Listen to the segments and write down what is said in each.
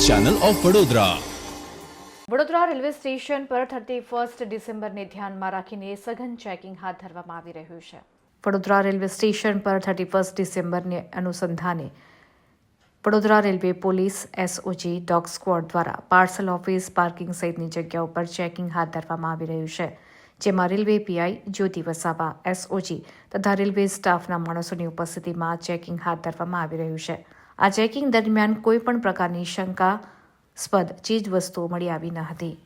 Channel of Vadodara. Vadodara railway station પર 31 ડિસેમ્બરને ધ્યાનમાં રાખીને સઘન ચેકિંગ હાથ ધરવામાં આવી રહ્યું છે। વડોદરા રેલવે સ્ટેશન પર 31 ડિસેમ્બરને અનુસંધાને Vadodara railway police SOG dog squad દ્વારા પાર્સલ ઓફિસ પાર્કિંગ સહિતની જગ્યાઓ પર ચેકિંગ હાથ ધરવામાં આવી રહ્યું છે, જેમાં રેલવે પીઆઈ જ્યોતિ વસાવા, એસઓજી તથા રેલવે સ્ટાફના માણસોની ઉપસ્થિતિમાં ચેકિંગ હાથ ધરવામાં આવી રહ્યું છે। આ ચેકિંગ દરમિયાન કોઈપણ પ્રકારની શંકાસ્પદ ચીજ વસ્તુઓ મળી આવી ન હતી।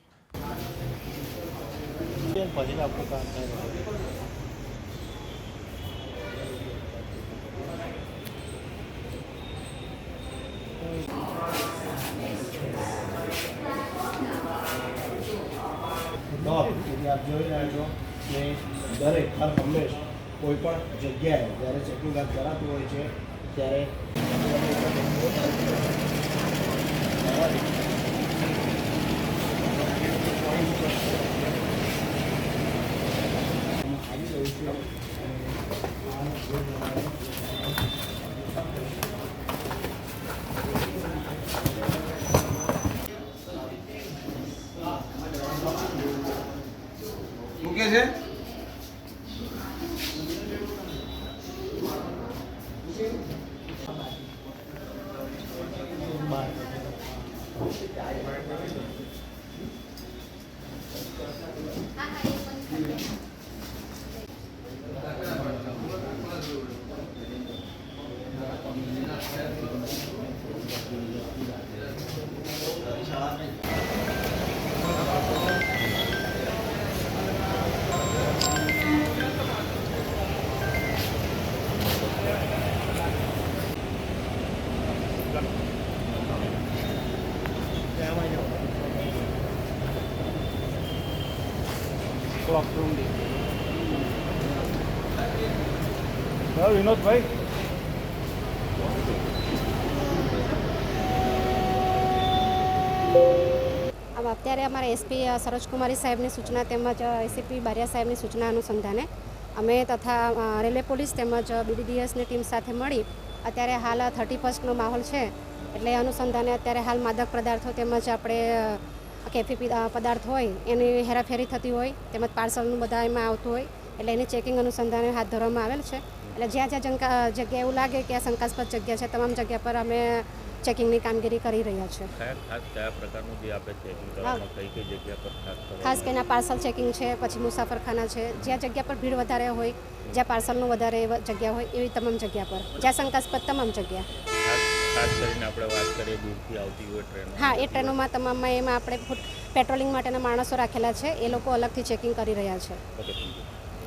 આપ જોઈ રહ્યા છો કે દરેક હર હંમેશ કોઈ પણ જગ્યાએ જ્યારે ચેકિંગ હાથ કરાતું હોય છે ત્યારે મૂકે છે। विनोद भाई अब अत्यारे अमारा एसपी सरोज कुमारी साहेबनी सूचना तेमज एसीपी बारिया साहेबनी सूचना अनुसंधाने अमे तथा रेलवे पोलीस तेमज बीडीडीएसनी टीम साथे मळी अत्यारे हाल 31 नो माहोल छे एटले अनुसंधाने अत्यारे हाल मादक पदार्थो तेमज आपणे केफी पदार्थ होय एनी हेराफेरी थती होय तेमज पार्सलनुं बधा एमां आवतुं होय एटले एनी चेकिंग अनुसंधाने हाथ धरवामां आवेल छे। એટલે જ્યાં જ્યાં જગ્યા એવું લાગે કે આ શંકાસ્પદ જગ્યા છે તમામ જગ્યા પર અમે ચેકિંગની કામગીરી કરી રહ્યા છીએ। કયા પ્રકારનું જે આપણે ચેકિંગ કરવામાં કઈ જગ્યા પર ખાસ કરીને પાર્સલ ચેકિંગ છે, પછી મુસાફરખાના છે, જ્યાં જગ્યા પર ભીડ વધારે હોય, જ્યાં પાર્સલનું વધારે જગ્યા હોય એવી તમામ જગ્યા પર, જ્યાં શંકાસ્પદ તમામ જગ્યા। ખાસ કરીને આપણે વાત કરીએ દૂરથી આવતી હોય ટ્રેન, હા, એ ટ્રેનોમાં તમામમાં એમાં આપણે પેટ્રોલિંગ માટેના માણસો રાખેલા છે, એ લોકો અલગથી ચેકિંગ કરી રહ્યા છે। Okay, thank you.